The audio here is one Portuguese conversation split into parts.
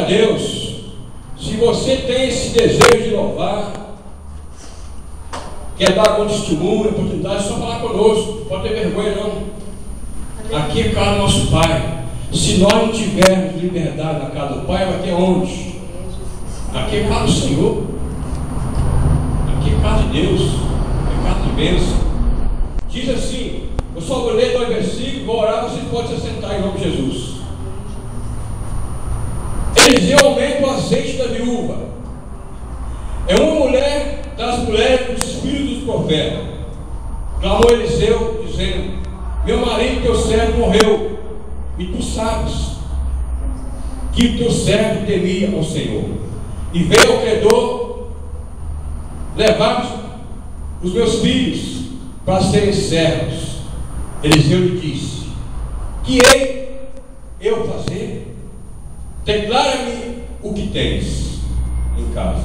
Deus. Se você tem esse desejo de louvar, quer dar algum testemunho, oportunidade, é só falar conosco. Não pode ter vergonha não. Aqui é casa do nosso Pai. Se nós não tivermos liberdade na casa do Pai, vai ter onde? Aqui é casa do Senhor. Aqui é casa de Deus. É casa de bênção. Diz assim, eu só vou ler 2 versículos, vou orar, você pode se assentar em nome de Jesus. Eliseu aumenta o azeite da viúva. É uma mulher das mulheres dos espíritos do profeta. Clamou Eliseu, dizendo: meu marido, teu servo, morreu, e tu sabes que o teu servo temia ao Senhor. E veio ao credor levar os meus filhos para serem servos. Eliseu lhe disse: que hei eu fazer? Declara-me o que tens em casa.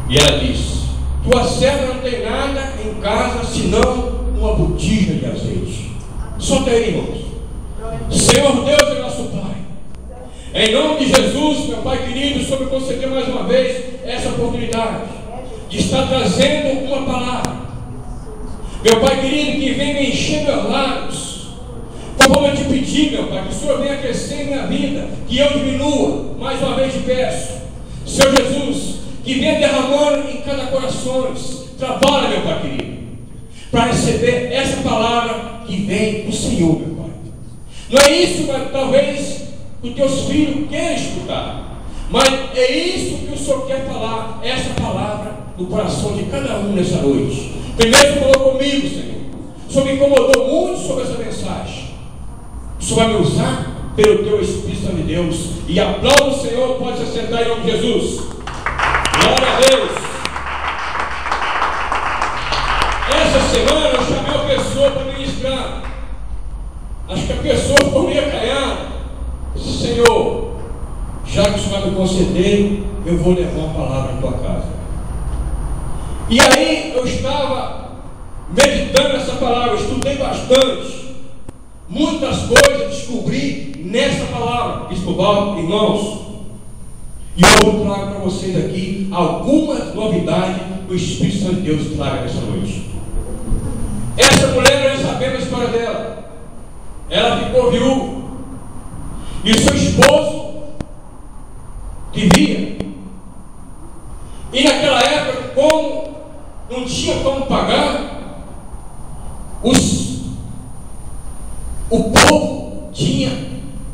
E ela disse: tua serva não tem nada em casa senão uma botija de azeite. Só tem, irmãos. Senhor Deus é nosso Pai. Em nome de Jesus, meu Pai querido, o Senhor me concedeu mais uma vez essa oportunidade de estar trazendo uma palavra. Meu Pai querido, que vem me encher meus lábios. Como eu te pedi, meu Pai, que o Senhor venha crescer em minha vida, que eu diminua. Mais uma vez te peço, Senhor Jesus, que venha derramando em cada coração. Trabalha, meu Pai querido, para receber essa palavra que vem do Senhor, meu Pai. Não é isso, mas talvez os teus filhos queiram escutar, mas é isso que o Senhor quer falar, essa palavra no coração de cada um nessa noite. Primeiro falou comigo, Senhor. O Senhor me incomodou muito sobre essa mensagem. O Senhor vai me usar pelo teu Espírito de Deus. E aplauda o Senhor, pode se assentar em nome de Jesus. Glória a Deus. Essa semana eu chamei uma pessoa para ministrar. Acho que a pessoa ficou meio acanhada. Senhor, já que o Senhor vai me conceder, eu vou levar uma palavra à tua casa. E aí eu estava meditando nessa palavra, eu estudei bastante. Muitas coisas descobri nessa palavra, Bispo Valdo, irmãos. E eu vou trazer para vocês aqui algumas novidades que o Espírito Santo de Deus traga nessa noite. Essa mulher, nós sabemos a história dela. Ela ficou viúva. E o seu esposo vivia. E naquela época, como não tinha como pagar, o povo tinha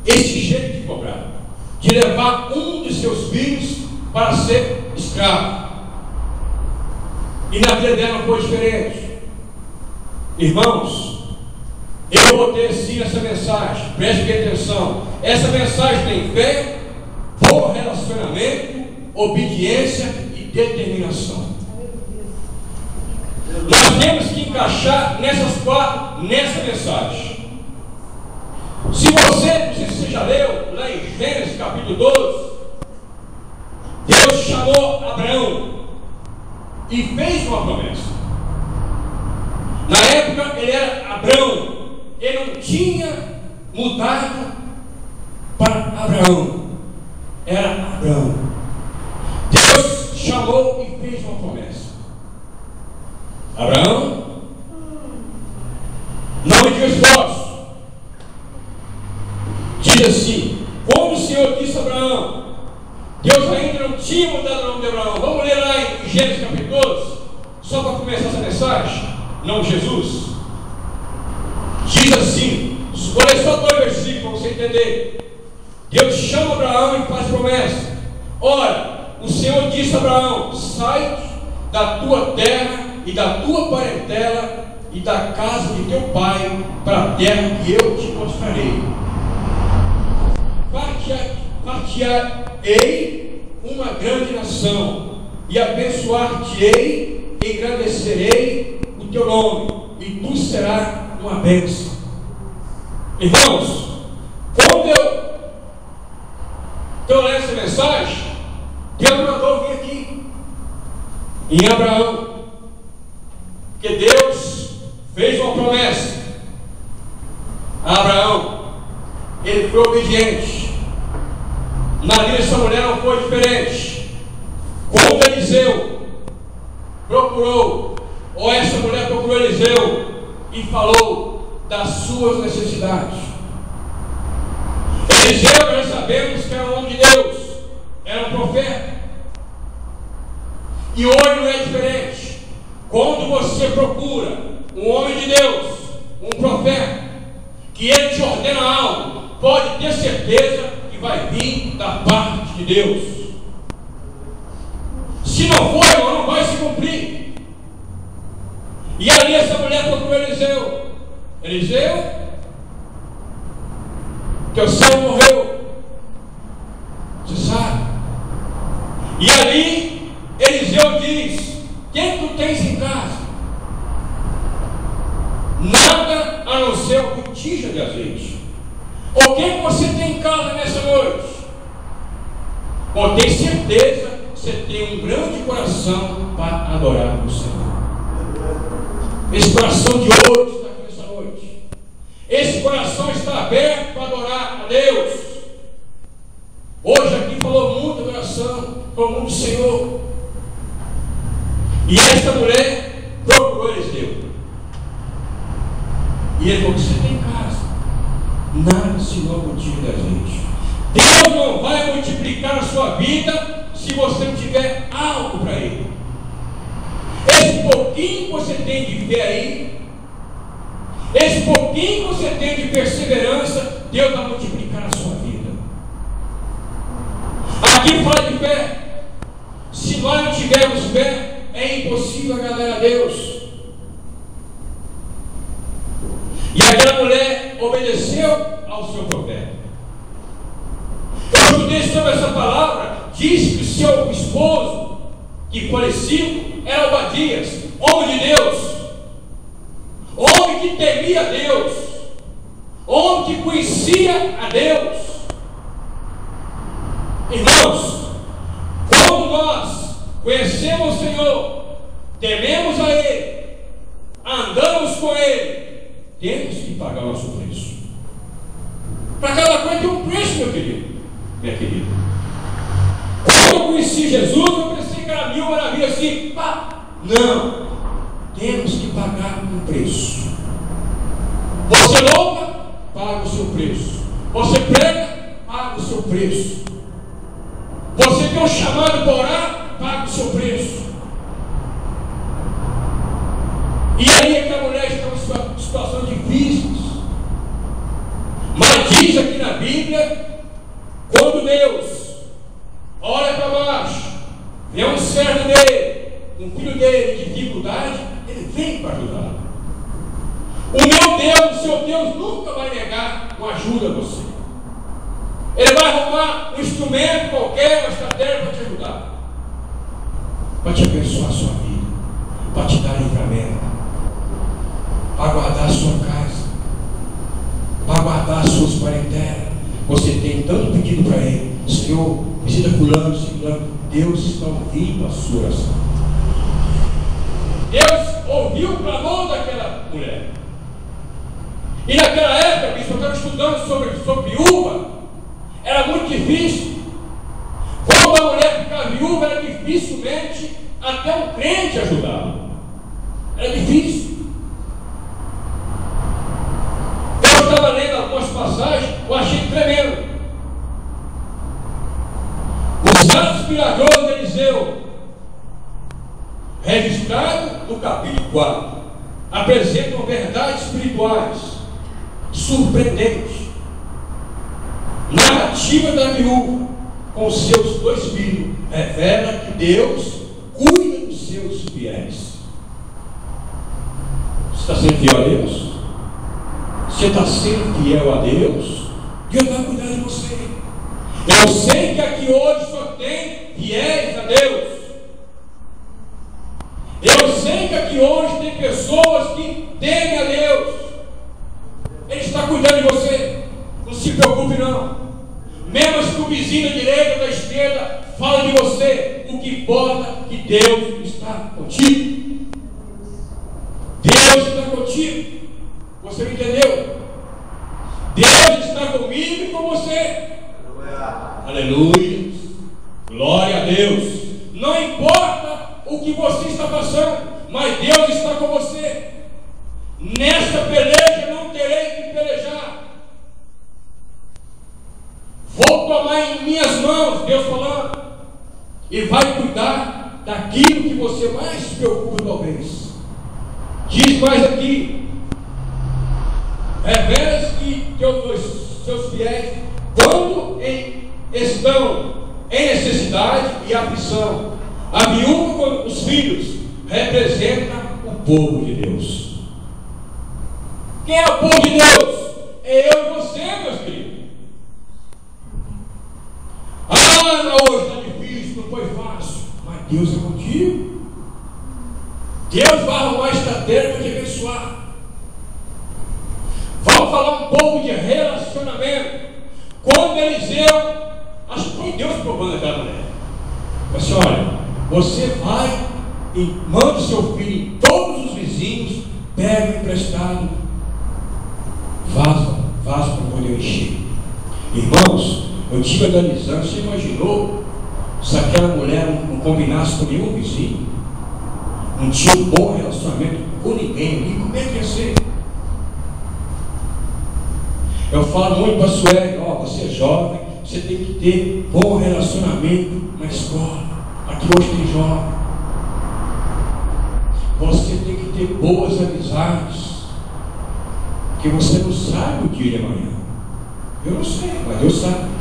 esse jeito de cobrar, de levar um de seus filhos para ser escravo. E na vida dela foi diferente. Irmãos, eu botei assim essa mensagem, preste bem atenção. Essa mensagem tem fé, bom relacionamento, obediência e determinação. Nós temos que encaixar nessas quatro, nessa mensagem. Se você, não sei se você já leu, lá em Gênesis capítulo 12, Deus chamou Abraão e fez uma promessa. Na época ele era Abrão, ele não tinha mudado para Abraão, era Abrão. Deus chamou e fez uma promessa. Abraão, não me diga esforço. Diz assim: como o Senhor disse a Abraão, Deus ainda não tinha mudado o nome de Abraão. Vamos ler lá em Gênesis capítulo 12, só para começar essa mensagem. Não, Jesus diz assim, vou ler só 2 versículos para você entender. Deus chama Abraão e faz promessa. Ora, o Senhor disse a Abraão: sai da tua terra e da tua parentela e da casa de teu pai para a terra que eu te mostrarei. Partir-ei uma grande nação e abençoar-te-ei, engrandecerei o teu nome e tu serás uma bênção. Irmãos, quando eu leio essa mensagem, Deus mandou vir aqui em Abraão, que Deus fez uma promessa a Abraão. Ele foi obediente. Na Bíblia essa mulher não foi diferente. Quando Eliseu procurou, ou essa mulher procurou Eliseu e falou das suas necessidades. Eliseu, nós sabemos que era um homem de Deus, era um profeta. E hoje não é diferente. Quando você procura um homem de Deus, um profeta, que ele te ordena algo, pode ter certeza que vai vir da parte de Deus. Se não for, irmão, não vai se cumprir. E ali essa mulher procurou Eliseu. Eliseu, teu servo morreu. Você sabe? E ali Eliseu diz: quem tu tens em casa? Nada a não ser uma botija de azeite. O que você tem em casa nessa noite? Ou tem certeza que você tem um grande coração para adorar o Senhor? Esse coração de ouro está aqui nessa noite. Esse coração está aberto para adorar a Deus. Hoje aqui falou muito da oração, falou muito do Senhor. E esta mulher procurou Eliseu. E ele falou: você tem em casa nada senão botija de azeite. Deus não vai multiplicar a sua vida se você não tiver algo para Ele. Esse pouquinho que você tem de fé aí, esse pouquinho que você tem de perseverança, Deus vai multiplicar a sua vida. Aqui fala de fé. Se nós não tivermos fé, é impossível agradar a Deus. E aquela mulher obedeceu ao seu profeta. Eu estudei sobre essa palavra. Diz que o seu esposo, que falecido, era Obadias, homem de Deus, homem que temia a Deus, homem que conhecia a Deus. Irmãos, quando nós conhecemos o Senhor, tememos a Ele, andamos com Ele, temos que pagar o nosso preço. Para cada coisa tem um preço, meu querido, minha querida. Quando eu conheci Jesus, eu pensei que era mil maravilhas assim. Pá. Não, temos que pagar um preço. Você louva, paga o seu preço. Você prega, paga o seu preço. Você tem um chamado para orar, paga o seu preço. E aí aquela mulher está em situações difíceis. Mas diz aqui na Bíblia, quando Deus olha para baixo, vê um servo dele, um filho dele em dificuldade, ele vem para ajudar. O meu Deus, o seu Deus, nunca vai negar uma ajuda a você. Ele vai arrumar um instrumento qualquer, uma estratégia para te ajudar, para te abençoar a sua vida, para te dar livramento, para guardar a sua casa, para guardar as suas parentelas. Você tem tanto pedido para Ele: Senhor, visita fulano, ciclano. Deus está ouvindo a sua oração. Deus ouviu o clamor daquela mulher. E naquela época, bispo, eu estava estudando sobre viúva. Era muito difícil. Quando a mulher ficava viúva, era dificilmente até um crente ajudá-la. Era difícil. Eu estava lendo algumas passagens, eu achei tremendo. Os atos milagrosos de Eliseu, registrado no capítulo 4, apresentam verdades espirituais surpreendentes. Narrativa da viúva com seus 2 filhos revela que Deus cuida dos seus fiéis. Você está sendo fiel a Deus? Você está sendo fiel a Deus? Deus vai cuidar de você. Eu sei que aqui hoje só tem fiéis a Deus. Eu sei que aqui hoje tem pessoas que temem a Deus. Ele está cuidando de você. Não se preocupe não. Mesmo que o vizinho da direita ou da esquerda fale de você, o que importa é que Deus está contigo. Deus está contigo. Você me entendeu? Deus está comigo e com você. Aleluia. Deus. Não importa o que você está passando, mas Deus está com você. Nesta peleja não terei que pelejar. Vou tomar em minhas mãos, Deus falando, e vai cuidar daquilo que você mais se preocupa, talvez. Diz mais aqui: revela-se que os seus fiéis, quando estão em necessidade e aflição, a viúva com os filhos representa o povo de Deus. Quem é o povo de Deus? É eu e você, meus queridos. Hoje está difícil, não foi fácil, mas Deus é contigo. Deus vai arrumar estratégia para te abençoar. Vamos falar um pouco de relacionamento. Quando Eliseu, acho que foi Deus provando aquela mulher. Assim, olha, você vai e manda o seu filho em todos os vizinhos, pega emprestado, vaso para poder encher. Irmãos, eu estive analisando, você imaginou se aquela mulher não combinasse com nenhum vizinho, não tinha um bom relacionamento com ninguém ali, como é que ia ser? Eu falo muito para a Sueli: você é jovem, você tem que ter bom relacionamento na escola. Aqui hoje tem jovem. Você tem que ter boas amizades, porque você não sabe o dia de amanhã. Eu não sei, mas Deus sabe.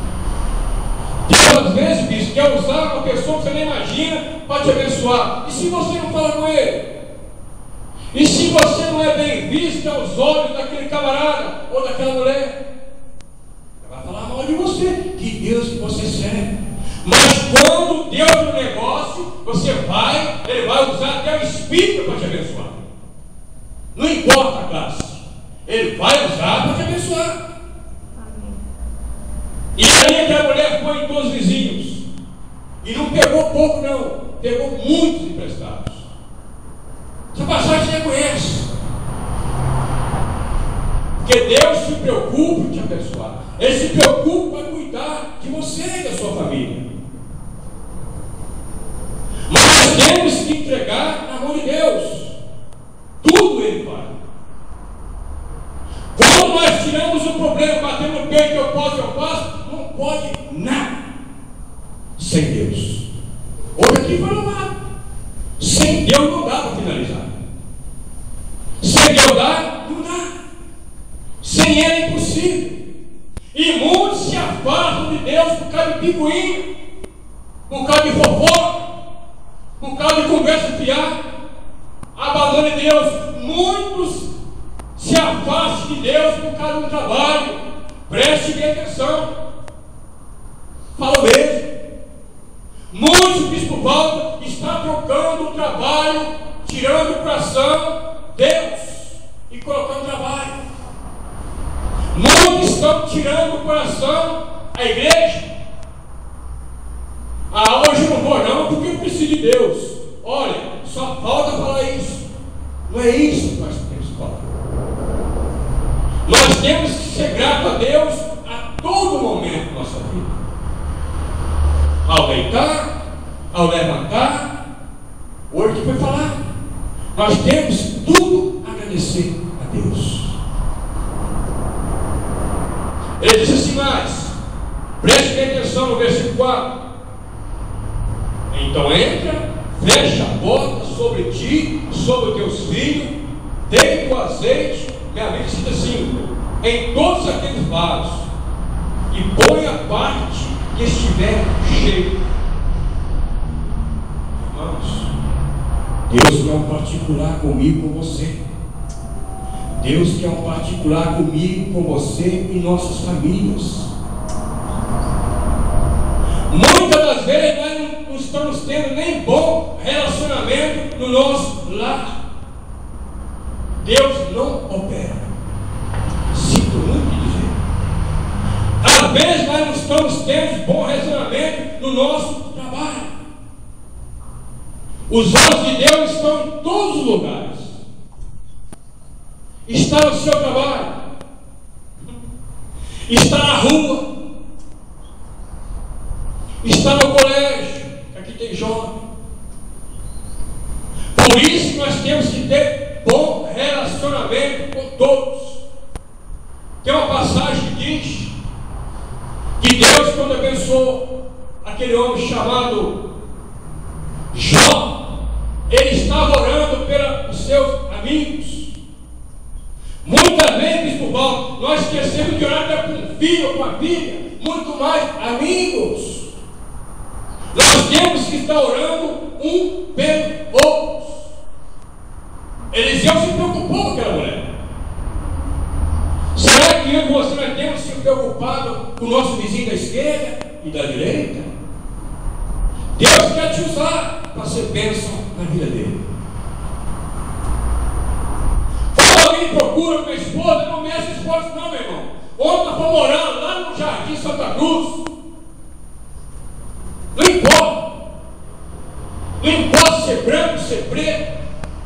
Deus às vezes, bicho, quer usar uma pessoa que você nem imagina para te abençoar. E se você não fala com ele? E se você não é bem visto aos olhos daquele camarada ou daquela mulher? Ela vai falar mal de você, que Deus que você serve. Mas quando Deus no negócio, ele vai usar até o Espírito para te abençoar. Não importa a classe, ele vai usar para te abençoar. E aí aquela mulher foi em todos os vizinhos, e não pegou pouco não, pegou muitos emprestados. Essa passagem você conhece. Porque Deus se preocupa em te abençoar. Ele se preocupa em cuidar de você e da sua família. Mas nós temos que entregar na mão de Deus. Tudo Ele faz. Quando nós tiramos o problema, batemos no peito, eu faço, não pode nada sem Deus. Hoje aqui foi louvado. Sem Deus não dá para finalizar. Sem Deus não dá. Sem Ele é impossível. E muitos se afastam de Deus por causa de picuinha, por causa de fofoca, por causa de conversa fiada. Abandone Deus. Muitos se afastam de Deus por causa do trabalho. Preste bem atenção. Falo mesmo. Muitos, Bispo Valdo, está trocando o trabalho, tirando o coração Deus e colocando trabalho. Muitos estão tirando o coração a igreja. Hoje eu não vou não, porque eu preciso de Deus. Olha, só falta falar isso. Não é isso que nós temos que falar. Nós temos que ser gratos a Deus a todo momento da nossa vida. Ao deitar, ao levantar, hoje que foi falar, nós temos tudo a agradecer a Deus. Ele disse assim mais, preste atenção no versículo 4. Então entra, fecha a porta sobre ti, sobre os teus filhos, deita o azeite, minha Bíblia diz assim, em todos aqueles vasos, e põe a parte que estiver cheio. Irmãos, Deus quer um particular comigo, com você. Deus quer um particular comigo, com você e nossas famílias. Muitas das vezes nós não estamos tendo nem bom relacionamento no nosso lar. Deus não opera. Sinto muito dizer. Às vezes nós não estamos tendo bom relacionamento no nosso trabalho. Os olhos de Deus estão em todos os lugares. Está no seu trabalho, está na rua, está no colégio. aqui tem jovem. Por isso nós temos que ter bom relacionamento com todos. Tem uma passagem que diz que Deus, quando abençoou aquele homem chamado Jó, ele estava orando pelos seus amigos. Muitas vezes, por mal, nós esquecemos de orar até com o filho ou com a filha, muito mais amigos. Nós temos que estar orando um pelo outro. Eliseu se preocupou com aquela mulher. Será que eu e você nós temos se preocupado com o nosso vizinho da esquerda e da direita? Deus quer te usar para ser bênção na vida dele. Quando alguém procura uma esposa, não mexe a esposa não, meu irmão. Ontem nós fomos morando lá no Jardim Santa Cruz. Não importa. Não importa se é branco, se é preto,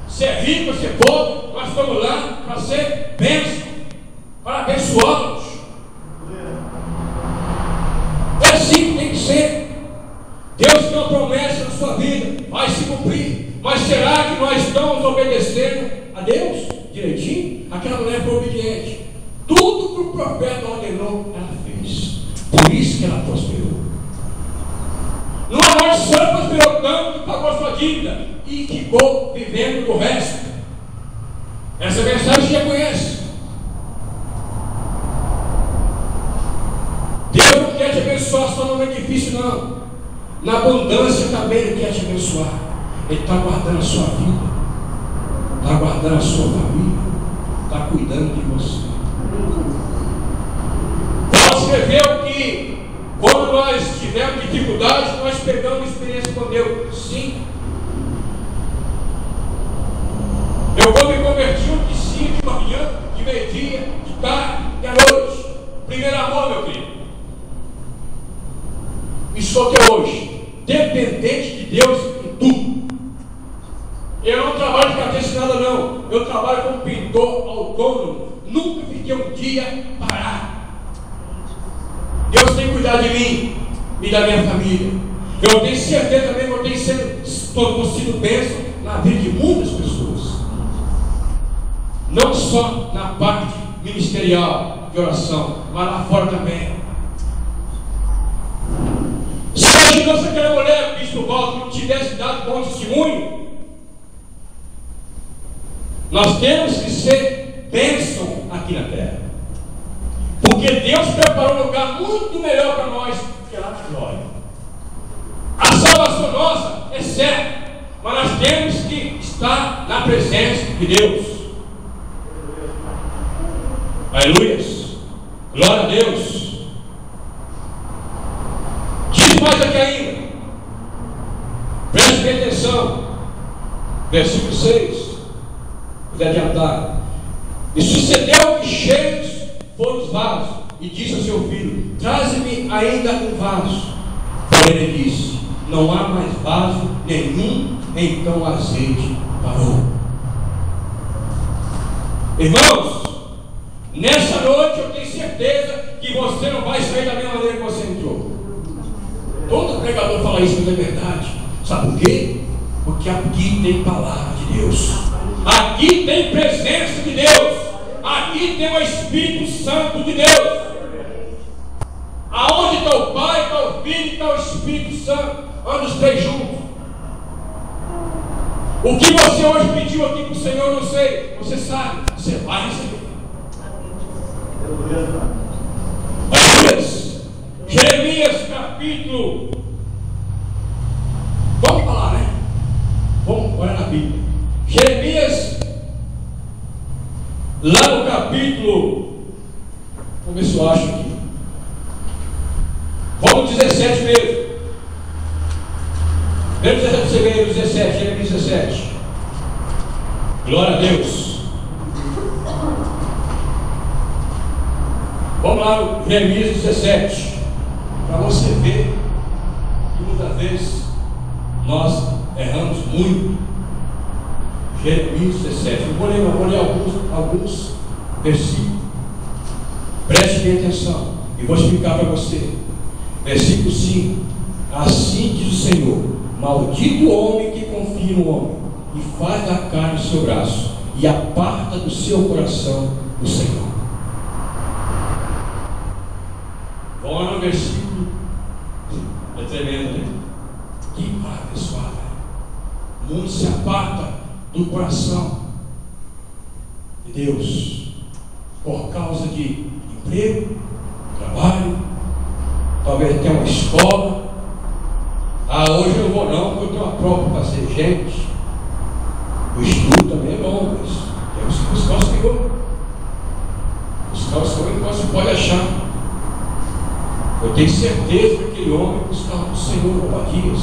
se é rico, se é pobre. Nós estamos lá para ser bênção, para abençoá-los. É assim que tem que ser. Deus tem uma promessa na sua vida, vai se cumprir. Mas será que nós estamos obedecendo a Deus direitinho? Aquela mulher foi obediente. Tudo que o profeta ordenou, ela fez. Por isso que ela prosperou. Não a nossa senhora prosperou tanto que pagou a sua dívida e ficou vivendo do resto. Essa mensagem você conhece. Deus não quer te abençoar só no benefício, não. Na abundância também Ele quer te abençoar. Ele está guardando a sua vida, está guardando a sua família, está cuidando de você. Paulo escreveu que quando nós tivemos dificuldades, nós pegamos experiência com Deus. Sim. Eu vou me convertir de 5 de manhã, de meio-dia, de tarde e à noite. Primeiro amor, meu querido. E sou até hoje dependente de Deus em tudo. Eu não trabalho de carteira assinada, não. Eu trabalho como pintor autônomo. Nunca fiquei um dia parado. Deus tem que cuidar de mim e da minha família. Eu tenho certeza também que eu tenho sido bênção na vida de muitas pessoas. Não só na parte ministerial de oração, mas lá fora também. Se aquela mulher, Bispo Walter, não tivesse dado bom testemunho, nós temos que ser bênção aqui na terra. Porque Deus preparou um lugar muito melhor para nós que lá na glória. A salvação nossa é certa, mas nós temos que estar na presença de Deus. Aleluias. Glória a Deus. Diz mais aqui ainda. Preste bem atenção. Versículo 6. Vou adiantar. E sucedeu que cheios foram os vasos, e disse ao seu filho: traze-me ainda um vaso. Porém ele disse: não há mais vaso nenhum. Então o azeite parou. Irmãos, nessa noite eu tenho certeza que você não vai sair da mesma maneira que você entrou. Todo pregador fala isso, mas é verdade. Sabe por quê? Porque aqui tem palavra de Deus, aqui tem presença de Deus, aqui tem o Espírito Santo de Deus. Aonde está o Pai, está o Filho e está o Espírito Santo, andam os três juntos. O que você hoje pediu aqui para o Senhor, eu não sei, você sabe, você vai receber. Jeremias capítulo, vamos falar, né? Vamos olhar na Bíblia. Jeremias, lá no capítulo, vamos ver se eu acho aqui. Vamos 17 mesmo. Vamos você ver 17, Jeremias 17. Glória a Deus. Vamos lá, Jeremias 17. Para você ver que muitas vezes nós erramos muito. Jeremias 17. Eu vou ler alguns versículos. Preste bem atenção e vou explicar para você. Versículo 5. Assim diz o Senhor: Maldito o homem que confia no homem e faz da carne o seu braço e aparta do seu coração o Senhor. Vamos lá no versículo. É tremendo, né? Que para, pessoal. O mundo se aparta do coração de Deus por causa de emprego, trabalho, talvez até uma escola. Hoje eu não vou não, porque eu tenho uma prova para fazer. Gente, o estudo também é bom, mas temos que buscar o Senhor. Buscar o Senhor enquanto se pode achar. Eu tenho certeza que aquele homem buscava o Senhor, Obadias,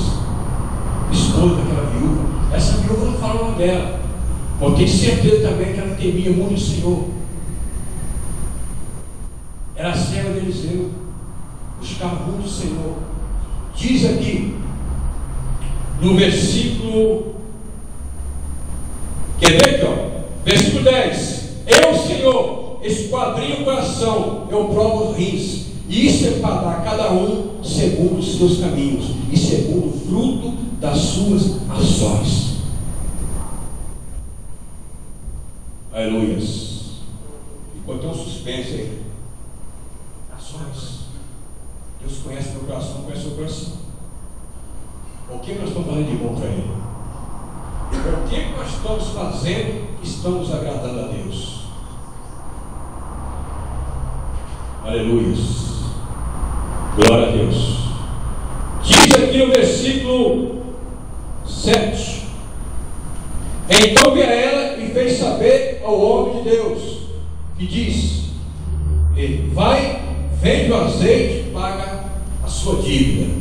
esposa daquela viúva. Essa viúva não fala o nome dela, mas eu tenho certeza também que ela temia muito o Senhor. Era serva de Eliseu, buscava muito o Senhor. Diz aqui no versículo, quer ver aqui, ó, versículo 10: eu, Senhor, esquadrinho o coração, eu provo os rins, e isso é para dar cada um segundo os seus caminhos e segundo o fruto das suas ações. Aleluias. Ficou até um suspense aí. Ações. Deus conhece meu coração, conhece o seu coração. O que nós estamos fazendo de bom para Ele? O que nós estamos fazendo que estamos agradando a Deus? Aleluias. Glória a Deus. Diz aqui no versículo 7: então veio ela e fez saber ao homem de Deus, que diz: vai, vende o azeite e paga a sua dívida,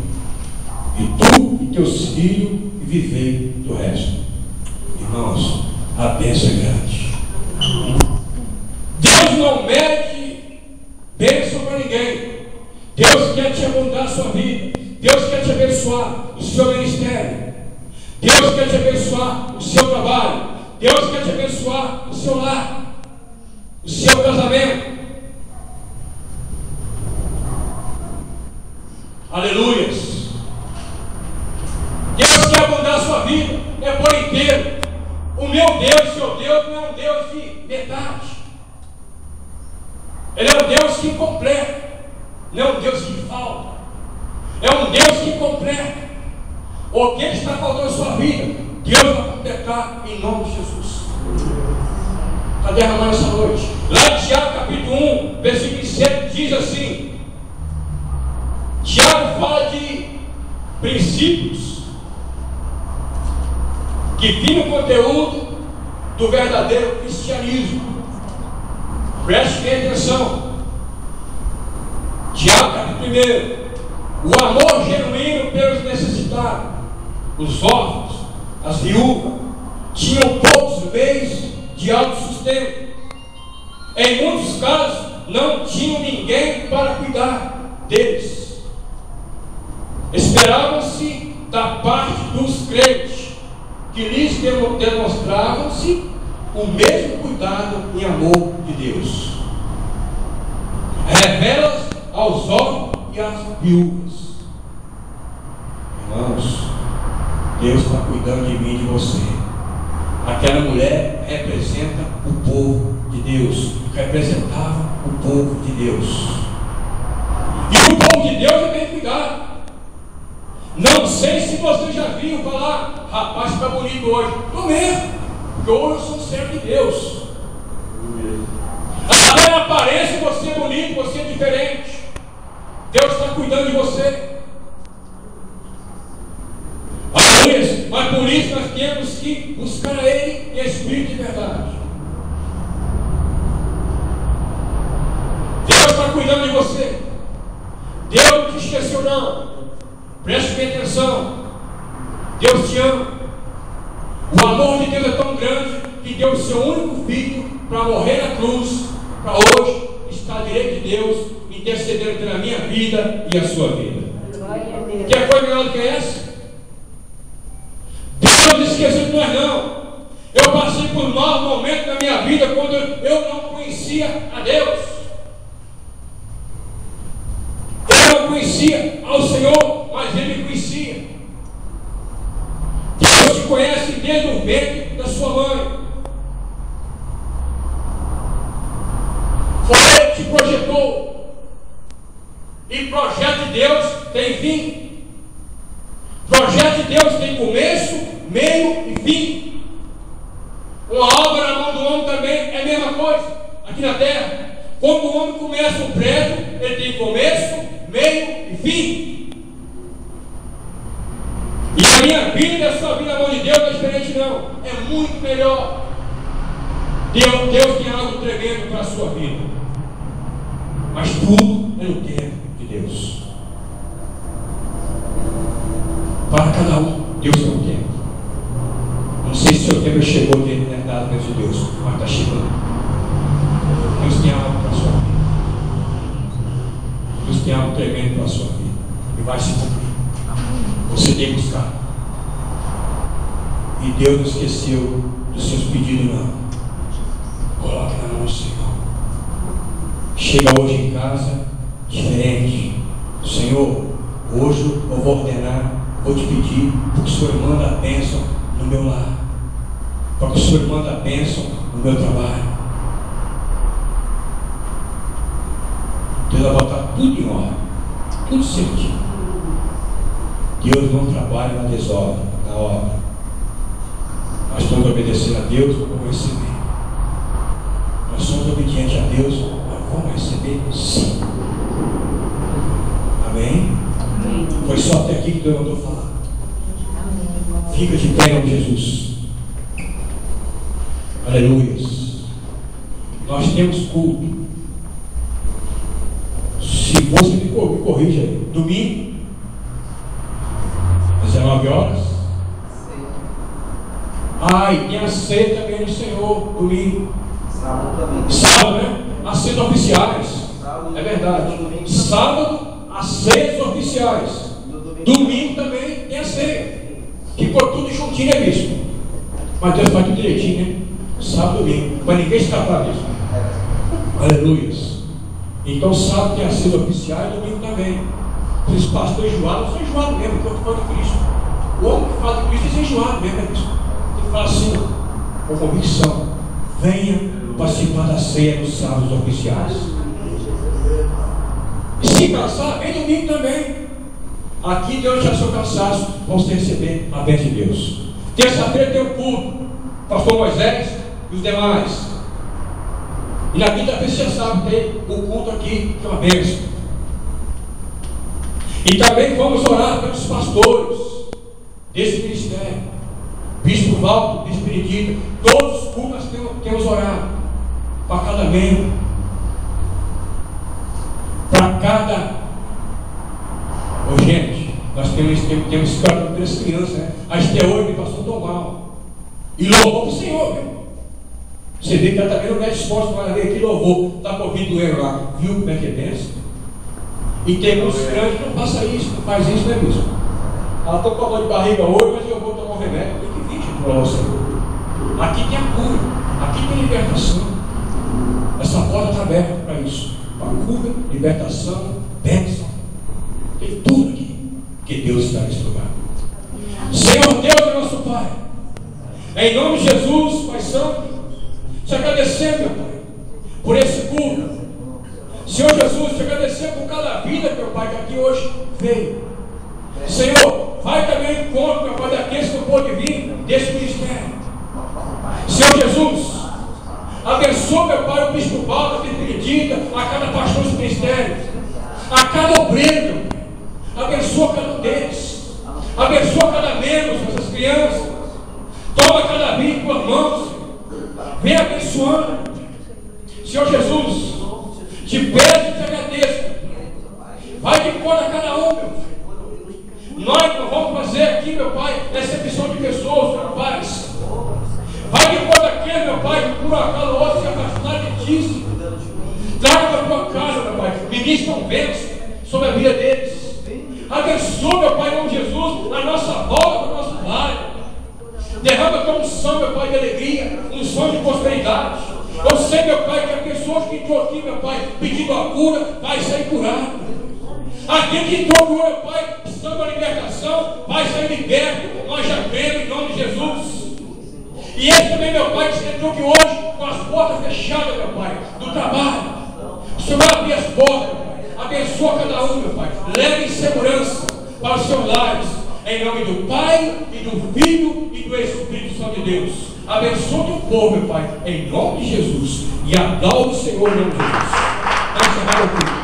e tu e teus filhos vivei do resto. Irmãos, a bênção é grande. Deus não mede bênção para ninguém. Deus quer te abundar a sua vida. Deus quer te abençoar o seu ministério. Deus quer te abençoar o seu trabalho. Deus quer te abençoar o seu lar, o seu casamento. Aleluias. Deus quer abundar a sua vida, é por inteiro. O meu Deus, seu Deus, não é um Deus de metade. Ele é um Deus que completa, não é um Deus que falta. É um Deus que completa. O que está faltando na sua vida, Deus vai completar em nome de Jesus. Está derramando essa noite. Lá em Tiago capítulo 1, versículo 7, diz assim: Tiago fala de princípios que vêm no conteúdo do verdadeiro cristianismo. Preste bem atenção. Tiago capítulo 1: o amor genuíno pelos necessitados, os órfãos, as viúvas, tinham poucos meios de autossustento. Em muitos casos, não tinham ninguém para cuidar deles. Esperavam-se da parte dos crentes, que lhes demonstravam-se o mesmo cuidado e amor de Deus. Revela aos órfãos e às viúvas. Irmãos, Deus está cuidando de mim e de você. Aquela mulher representa o povo de Deus, representava o povo de Deus. E o povo de Deus é bem cuidado. Não sei se você já viu falar: rapaz, está bonito hoje. Não mesmo, porque hoje eu sou um servo de Deus. Até a aparência, você é bonito, você é diferente. Deus está cuidando de você. Mas por isso nós temos que buscar a Ele em espírito de verdade. Deus está cuidando de você. Deus não te esqueceu não. Preste bem atenção. Deus te ama. O amor de Deus é tão grande que deu o seu único filho para morrer na cruz, para hoje estar à direita de Deus, intercedendo pela minha vida e a sua vida. Quer coisa melhor do que essa? Deus não esqueceu de nós não. Eu passei por maus momentos na minha vida quando eu não conhecia a Deus. Eu não conhecia ao Senhor, mas Ele me conhecia. desde o ventre da sua mãe. Foi Ele que te projetou. E projeto de Deus tem fim. Projeto de Deus tem começo, meio e fim. Uma obra na mão do homem também é a mesma coisa. Aqui na terra, quando o homem começa um prédio, ele tem começo, meio e fim. E a minha vida e a sua vida na mão de Deus não é diferente não. É muito melhor. Deus tem algo tremendo para a sua vida. Mas tudo é no tempo de Deus. Para cada um, Deus tem um tempo. Não sei se o seu tempo chegou de eternidade dentro de Deus, mas está chegando. Deus tem algo para a sua vida. Deus tem algo tremendo para a sua vida. E vai se cumprir. Você tem que buscar. E Deus não esqueceu dos seus pedidos, não. Coloque na mão do Senhor. Chega hoje em casa diferente. Senhor, hoje eu vou ordenar, vou te pedir para que o Senhor manda a bênção no meu lar, para que o Senhor manda a bênção no meu trabalho. Deus vai botar tudo em ordem, tudo certinho. Deus não trabalha na desordem, na obra. Nós estamos obedecendo a Deus, vamos receber. Nós somos obedientes a Deus, nós vamos receber sim. Amém? Amém. Foi só até aqui que Deus mandou falar. Fica de pé em nome de Jesus. Aleluias. Nós temos culto. Se você me corrija aí, domingo, às 19 horas. E tem a ceia também do Senhor, domingo. Sábado também. Sábado, né? As ceias oficiais. Sábado, é verdade. Sábado, as ceias oficiais. Domingo também tem a ceia. Ficou tudo juntinho, né, bispo? Mas Deus faz tudo direitinho, né? Sábado e domingo. Para ninguém escapar disso. Aleluias. Então, sábado tem a ceia oficial e domingo também. Os pastores enjoados, não são enjoados mesmo, porque eu estou falando de Cristo. O homem que fala de Cristo é enjoado mesmo, né, bispo? Tem que falar assim, com convicção. Venha participar da ceia nos sábados oficiais. E se cansar, vem domingo também. Aqui Deus já seu cansaço, vão você receber a bênção de Deus. Terça-feira tem o culto, pastor Moisés e os demais. E na quinta-feira você já sabe, tem o culto aqui, que é uma bênção. E também vamos orar pelos pastores desse ministério. Bispo Valdo, Bispo Benedito, todos os cultos nós temos orado para cada membro, para cada. Gente, nós temos história de 3 crianças, né? A Esteor me passou tão mal e louvou para o Senhor, né? Você vê que ela também não é disposta para ver aqui, louvou, está com o ouvido doendo lá, viu como é que é benção? E tem muitos grandes que não faça isso, não faz isso, né, bispo? Ela está com a dor de barriga hoje, mas eu vou tomar um remédio. Tem que vir, gente, para você. Aqui tem a cura, aqui tem libertação. Essa porta está aberta para isso. Para cura, libertação, bênção. Tem tudo aqui. Que Deus está nesse lugar. Senhor Deus é nosso Pai. Em nome de Jesus, Pai Santo, te agradecer, meu Pai, por esse culto. Senhor Jesus, te agradecer por cada vida, meu Pai, que aqui hoje veio. Senhor, vai também em encontro, meu Pai, daqueles que não pôde vir desse ministério. Senhor Jesus, abençoa, meu Pai, o Bispo Valdo, a Benedita, a cada pastor desse ministério, a cada obreiro, meu Pai. Abençoa cada um deles. Abençoa cada membro, essas crianças. Toma cada vida em tuas mãos. Vem abençoando. Senhor Jesus, te peço e te agradeço. Vai de encontro a cada um, meu Pai. Nós não vamos fazer aqui, meu Pai, recepção de pessoas, meu Pai. Vai de encontro aquele, meu Pai, que por acaso outro se afastar de ti. Traga para a tua casa, meu Pai. Ministra um bênção sobre a vida deles. Abençoa, meu Pai, em nome de Jesus, a nossa volta, o nosso lar. Derrama a tua unção, meu Pai, de alegria, unção de prosperidade. Eu sei, meu Pai, que as pessoas que entrou aqui, meu Pai, pedindo a cura, vai sair curado. Aquele que entrou, meu Pai, precisando da libertação, vai sair liberto. Nós já cremos em nome de Jesus. E esse também, meu Pai, que entrou aqui hoje com as portas fechadas, meu Pai, do trabalho. O Senhor vai abrir as portas, meu Pai. Abençoa cada um, meu Pai. Leve em segurança para os seus lares. Em nome do Pai, e do Filho, e do Espírito Santo de Deus. Abençoa o teu povo, meu Pai, em nome de Jesus. E aplaude o Senhor em nome de Jesus. Vamos chamar o culto.